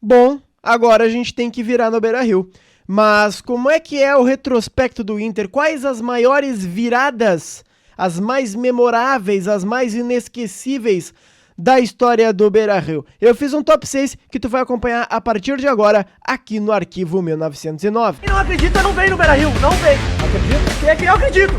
Bom, agora a gente tem que virar no Beira-Rio. Mas como é que é o retrospecto do Inter? Quais as maiores viradas, as mais memoráveis, as mais inesquecíveis da história do Beira-Rio? Eu fiz um top 6 que tu vai acompanhar a partir de agora aqui no Arquivo 1909. Quem não acredita não vem no Beira-Rio, não vem. Acredito? Quem é que eu acredito?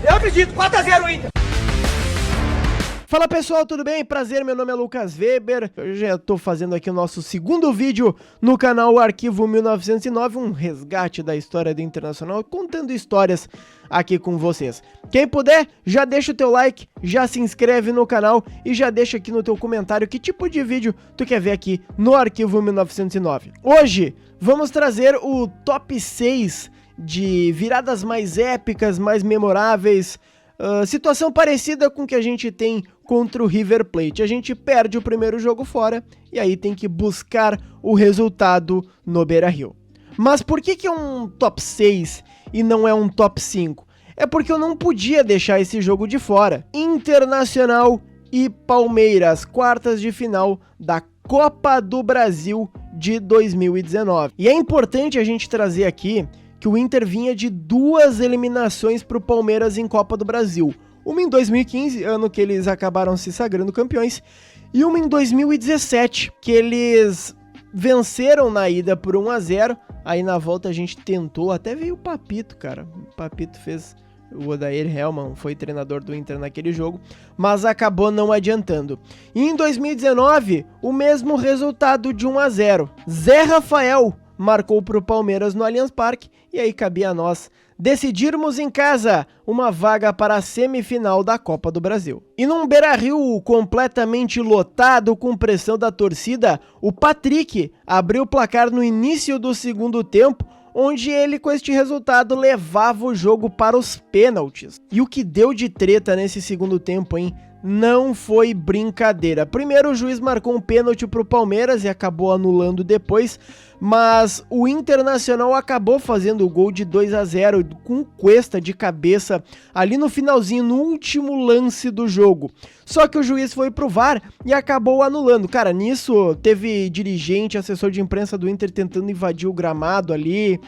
Eu acredito, 4-0 Inter. Fala pessoal, tudo bem? Prazer, meu nome é Lucas Weber. Eu já estou fazendo aqui o nosso segundo vídeo no canal Arquivo 1909, um resgate da história do Internacional, contando histórias aqui com vocês. Quem puder, já deixa o teu like, já se inscreve no canal e já deixa aqui no teu comentário que tipo de vídeo tu quer ver aqui no Arquivo 1909. Hoje vamos trazer o top 6 de viradas mais épicas, mais memoráveis, situação parecida com o que a gente tem contra o River Plate. A gente perde o primeiro jogo fora e aí tem que buscar o resultado no Beira-Rio. Mas por que é um top 6 e não é um top 5? É porque eu não podia deixar esse jogo de fora. Internacional e Palmeiras, quartas de final da Copa do Brasil de 2019. E é importante a gente trazer aqui que o Inter vinha de duas eliminações para o Palmeiras em Copa do Brasil. Uma em 2015, ano que eles acabaram se sagrando campeões, e uma em 2017, que eles venceram na ida por 1-0, aí na volta a gente tentou, até veio o Papito, cara. O Papito fez, o Odair Hellmann foi treinador do Inter naquele jogo, mas acabou não adiantando. E em 2019, o mesmo resultado de 1-0. Zé Rafael marcou para o Palmeiras no Allianz Parque, e aí cabia a nós decidirmos em casa uma vaga para a semifinal da Copa do Brasil. E num Beira-Rio completamente lotado com pressão da torcida, o Patrick abriu o placar no início do segundo tempo, onde ele com este resultado levava o jogo para os pênaltis. E o que deu de treta nesse segundo tempo, hein? Não foi brincadeira. Primeiro o juiz marcou um pênalti para o Palmeiras e acabou anulando depois, mas o Internacional acabou fazendo o gol de 2-0 com o Cuesta de cabeça ali no finalzinho, no último lance do jogo. Só que o juiz foi pro VAR e acabou anulando. Cara, nisso teve dirigente, assessor de imprensa do Inter tentando invadir o gramado ali.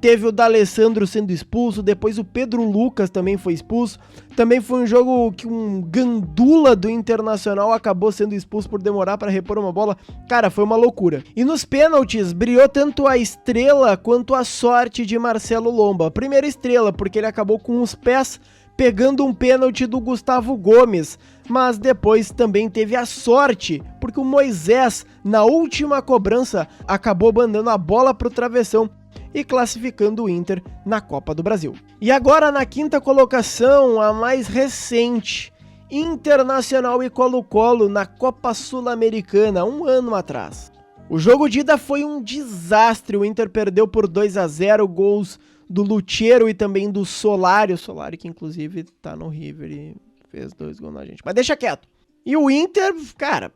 Teve o D'Alessandro sendo expulso, depois o Pedro Lucas também foi expulso. Também foi um jogo que um gandula do Internacional acabou sendo expulso por demorar para repor uma bola. Cara, foi uma loucura. E nos pênaltis, brilhou tanto a estrela quanto a sorte de Marcelo Lomba. Primeira estrela, porque ele acabou com os pés pegando um pênalti do Gustavo Gomes, mas depois também teve a sorte, porque o Moisés, na última cobrança, acabou mandando a bola para o travessão e classificando o Inter na Copa do Brasil. E agora na quinta colocação, a mais recente, Internacional e Colo-Colo na Copa Sul-Americana, um ano atrás. O jogo de ida foi um desastre, o Inter perdeu por 2-0, gols do Lucheiro e também do Solari, o Solari que inclusive tá no River e fez 2 gols na gente, mas deixa quieto. E o Inter, cara,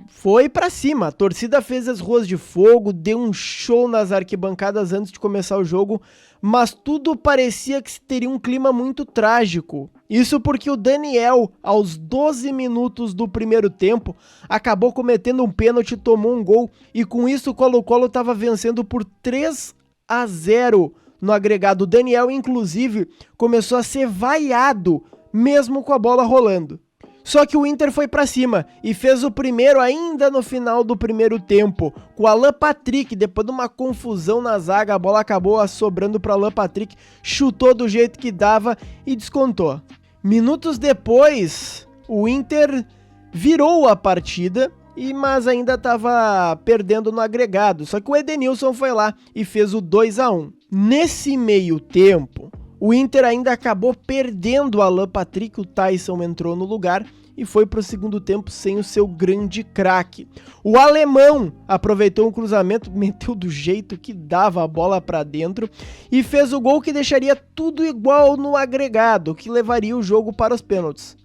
foi pra cima, a torcida fez as ruas de fogo, deu um show nas arquibancadas antes de começar o jogo, mas tudo parecia que teria um clima muito trágico. Isso porque o Daniel, aos 12 minutos do primeiro tempo, acabou cometendo um pênalti, tomou um gol, e com isso o Colo-Colo estava vencendo por 3-0 no agregado. O Daniel, inclusive, começou a ser vaiado, mesmo com a bola rolando. Só que o Inter foi pra cima e fez o primeiro ainda no final do primeiro tempo, com o Alan Patrick. Depois de uma confusão na zaga, a bola acabou sobrando para Alan Patrick, chutou do jeito que dava e descontou. Minutos depois, o Inter virou a partida, mas ainda estava perdendo no agregado. Só que o Edenilson foi lá e fez o 2-1. Nesse meio tempo, o Inter ainda acabou perdendo o Alan Patrick, o Tyson entrou no lugar e foi para o segundo tempo sem o seu grande craque. O alemão aproveitou um cruzamento, meteu do jeito que dava a bola para dentro e fez o gol que deixaria tudo igual no agregado, que levaria o jogo para os pênaltis.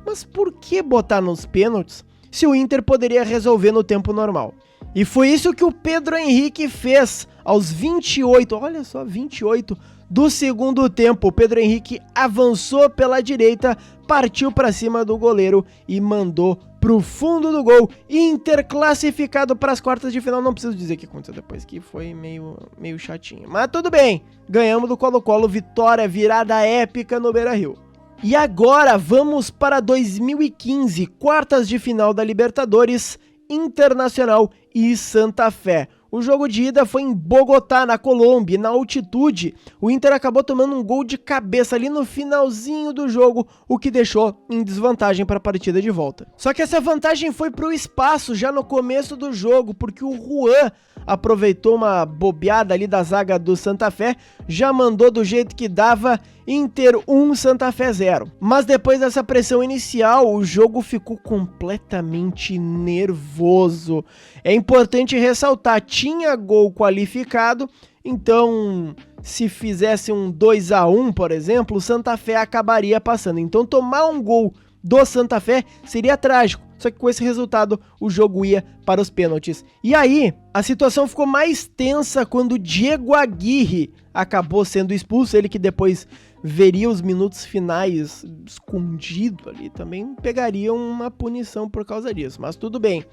Mas por que botar nos pênaltis se o Inter poderia resolver no tempo normal? E foi isso que o Pedro Henrique fez aos 28, olha só, 28 do segundo tempo, o Pedro Henrique avançou pela direita, partiu para cima do goleiro e mandou pro fundo do gol. Inter classificado para as quartas de final. Não preciso dizer o que aconteceu depois, que foi meio chatinho. Mas tudo bem, ganhamos do Colo-Colo, vitória, virada épica no Beira-Rio. E agora vamos para 2015, quartas de final da Libertadores, Internacional e Santa Fé. O jogo de ida foi em Bogotá, na Colômbia, na altitude. O Inter acabou tomando um gol de cabeça ali no finalzinho do jogo, o que deixou em desvantagem para a partida de volta. Só que essa vantagem foi para o espaço já no começo do jogo, porque o Juan aproveitou uma bobeada ali da zaga do Santa Fé, já mandou do jeito que dava, Inter 1, Santa Fé 0. Mas depois dessa pressão inicial, o jogo ficou completamente nervoso. É importante ressaltar, tinha gol qualificado, então se fizesse um 2-1, por exemplo, o Santa Fé acabaria passando. Então tomar um gol do Santa Fé seria trágico. Só que com esse resultado, o jogo ia para os pênaltis. E aí, a situação ficou mais tensa quando Diego Aguirre acabou sendo expulso. Ele que depois veria os minutos finais escondido ali, também pegaria uma punição por causa disso. Mas tudo bem.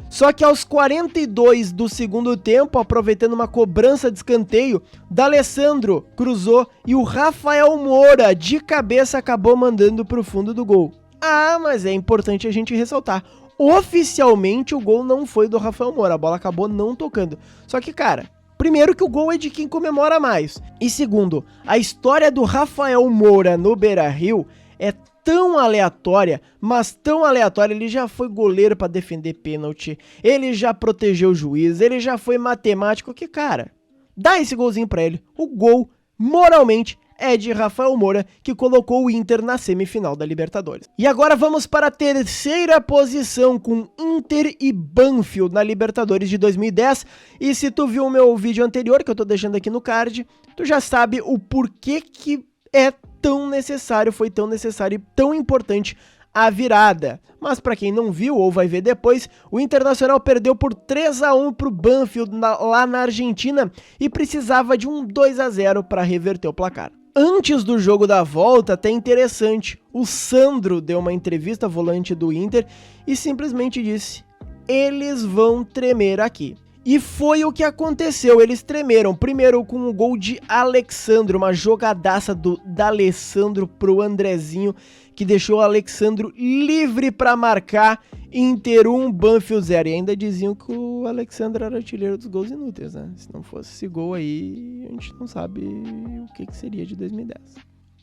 Só que aos 42 do segundo tempo, aproveitando uma cobrança de escanteio, D'Alessandro cruzou e o Rafael Moura, de cabeça, acabou mandando para o fundo do gol. Ah, mas é importante a gente ressaltar, oficialmente o gol não foi do Rafael Moura, a bola acabou não tocando. Só que, cara, primeiro que o gol é de quem comemora mais. E segundo, a história do Rafael Moura no Beira-Rio é tão aleatória, mas tão aleatória. Ele já foi goleiro para defender pênalti, ele já protegeu o juiz, ele já foi matemático, que, cara, dá esse golzinho pra ele. O gol, moralmente, é de Rafael Moura, que colocou o Inter na semifinal da Libertadores. E agora vamos para a terceira posição, com Inter e Banfield na Libertadores de 2010. E se tu viu o meu vídeo anterior, que eu tô deixando aqui no card, tu já sabe o porquê que é tão necessário, foi tão necessário e tão importante a virada. Mas para quem não viu ou vai ver depois, o Internacional perdeu por 3-1 pro Banfield lá na Argentina e precisava de um 2-0 para reverter o placar. Antes do jogo da volta, até interessante, o Sandro deu uma entrevista, volante do Inter, e simplesmente disse: eles vão tremer aqui. E foi o que aconteceu, eles tremeram, primeiro com o gol de Alexandro, uma jogadaça do D'Alessandro pro Andrezinho, que deixou o Alexandro livre para marcar. Inter 1, Banfield 0. E ainda diziam que o Alexandro era artilheiro dos gols inúteis, né? Se não fosse esse gol aí, a gente não sabe o que seria de 2010.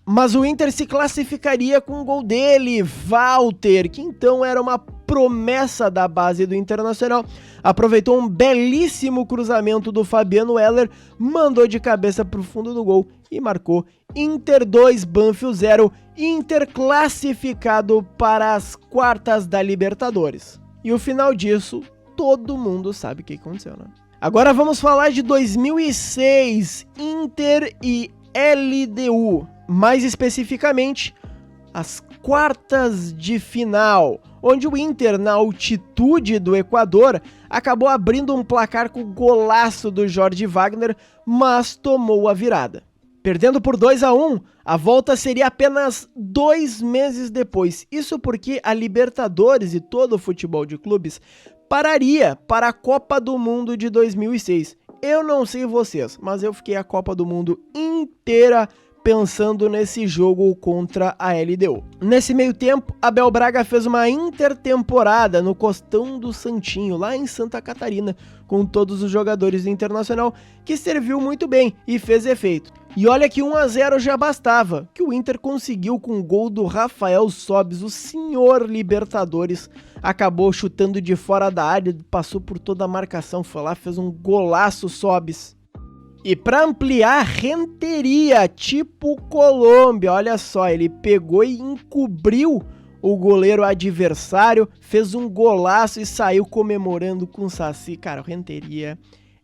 Mas o Inter se classificaria com o gol dele, Walter, que então era uma promessa da base do Internacional. Aproveitou um belíssimo cruzamento do Fabiano Heller, mandou de cabeça para o fundo do gol e marcou. Inter 2, Banfield 0, Inter classificado para as quartas da Libertadores. E o final disso, todo mundo sabe o que aconteceu, né? Agora vamos falar de 2006, Inter e LDU. Mais especificamente, as quartas de final, onde o Inter, na altitude do Equador, acabou abrindo um placar com o golaço do Jorge Wagner, mas tomou a virada. Perdendo por 2-1, a volta seria apenas 2 meses depois. Isso porque a Libertadores e todo o futebol de clubes pararia para a Copa do Mundo de 2006. Eu não sei vocês, mas eu fiquei a Copa do Mundo inteira pensando nesse jogo contra a LDU. Nesse meio tempo, Abel Braga fez uma intertemporada no Costão do Santinho, lá em Santa Catarina, com todos os jogadores do Internacional, que serviu muito bem e fez efeito. E olha que 1-0 já bastava, que o Inter conseguiu com o gol do Rafael Sobis, o senhor Libertadores, acabou chutando de fora da área, passou por toda a marcação, foi lá, fez um golaço Sobis. E para ampliar, Renteria, tipo Colômbia, olha só, ele pegou e encobriu o goleiro adversário, fez um golaço e saiu comemorando com o Saci. Cara, o Renteria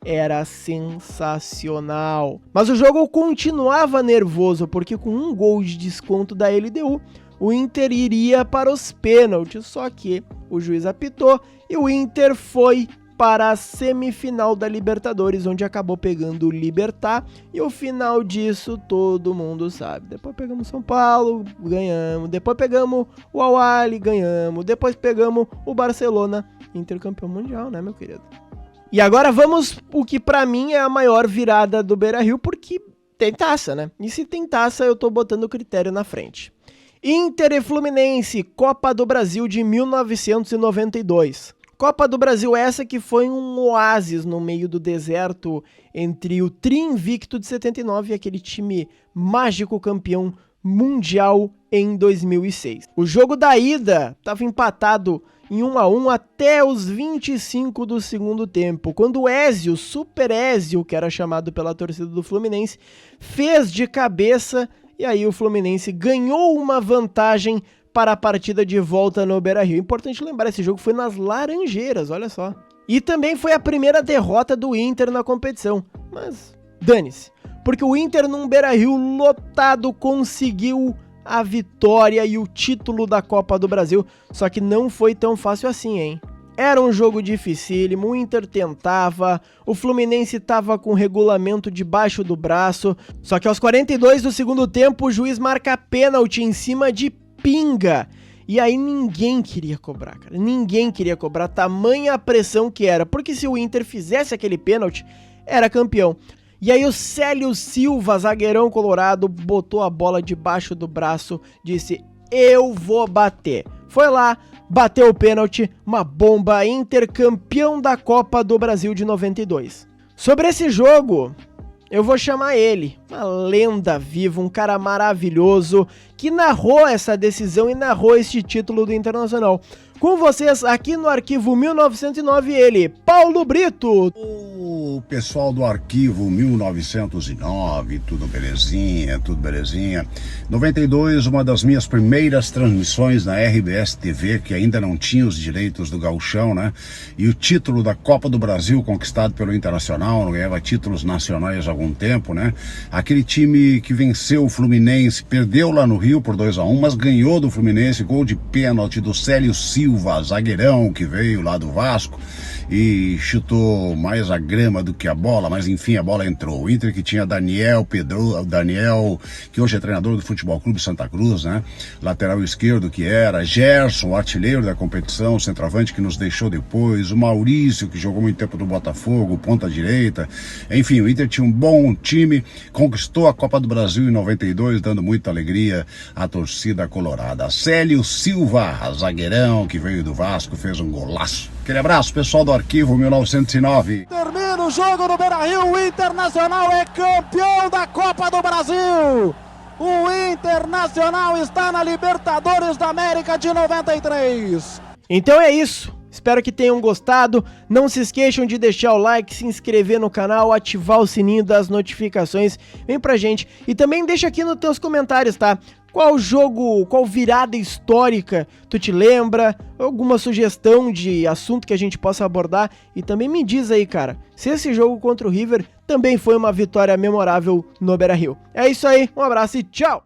era sensacional. Mas o jogo continuava nervoso, porque com um gol de desconto da LDU, o Inter iria para os pênaltis, só que o juiz apitou e o Inter foi para a semifinal da Libertadores, onde acabou pegando o Libertad, e o final disso todo mundo sabe. Depois pegamos São Paulo, ganhamos, depois pegamos o Al-Ahly, ganhamos, depois pegamos o Barcelona, intercampeão mundial, né, meu querido? E agora vamos o que pra mim é a maior virada do Beira-Rio, porque tem taça, né? E se tem taça, eu tô botando o critério na frente. Inter e Fluminense, Copa do Brasil de 1992. Copa do Brasil essa que foi um oásis no meio do deserto entre o tri invicto de 79 e aquele time mágico campeão mundial em 2006. O jogo da ida estava empatado em 1-1 até os 25 do segundo tempo, quando o Ézio, Super Ézio, que era chamado pela torcida do Fluminense, fez de cabeça e aí o Fluminense ganhou uma vantagem para a partida de volta no Beira-Rio. Importante lembrar, esse jogo foi nas Laranjeiras, olha só. E também foi a primeira derrota do Inter na competição, mas dane-se, porque o Inter num Beira-Rio lotado conseguiu a vitória e o título da Copa do Brasil, só que não foi tão fácil assim, hein? Era um jogo dificílimo, o Inter tentava, o Fluminense tava com o regulamento debaixo do braço, só que aos 42 do segundo tempo o juiz marca pênalti em cima de Pinga. E aí ninguém queria cobrar, cara, ninguém queria cobrar, tamanha a pressão que era, porque se o Inter fizesse aquele pênalti, era campeão. E aí o Célio Silva, zagueirão colorado, botou a bola debaixo do braço, disse, eu vou bater. Foi lá, bateu o pênalti, uma bomba, Inter campeão da Copa do Brasil de 92. Sobre esse jogo, eu vou chamar ele, uma lenda viva, um cara maravilhoso, que narrou essa decisão e narrou este título do Internacional. Com vocês, aqui no Arquivo 1909, ele, Paulo Brito. O pessoal do Arquivo 1909, tudo belezinha, tudo belezinha. 92, uma das minhas primeiras transmissões na RBS TV, que ainda não tinha os direitos do gauchão, né? E o título da Copa do Brasil conquistado pelo Internacional, não ganhava títulos nacionais há algum tempo, né? Aquele time que venceu o Fluminense, perdeu lá no Rio por 2-1, mas ganhou do Fluminense, gol de pênalti do Célio Silva, zagueirão que veio lá do Vasco e chutou mais a grama do que a bola, mas enfim, a bola entrou. O Inter que tinha Daniel, que hoje é treinador do Futebol Clube Santa Cruz, né? Lateral esquerdo que era, Gerson, o artilheiro da competição, centroavante que nos deixou depois, o Maurício, que jogou muito tempo no Botafogo, ponta direita. Enfim, o Inter tinha um bom time, conquistou a Copa do Brasil em 92, dando muita alegria à torcida colorada. Célio Silva, zagueirão que veio do Vasco, fez um golaço. Aquele abraço, pessoal do Arquivo 1909. Termina o jogo no Beira-Rio, o Internacional é campeão da Copa do Brasil. O Internacional está na Libertadores da América de 93. Então é isso. Espero que tenham gostado. Não se esqueçam de deixar o like, se inscrever no canal, ativar o sininho das notificações. Vem pra gente. E também deixa aqui nos teus comentários, tá? Qual jogo, qual virada histórica tu te lembra? Alguma sugestão de assunto que a gente possa abordar? E também me diz aí, cara, se esse jogo contra o River também foi uma vitória memorável no Beira-Rio. É isso aí, um abraço e tchau!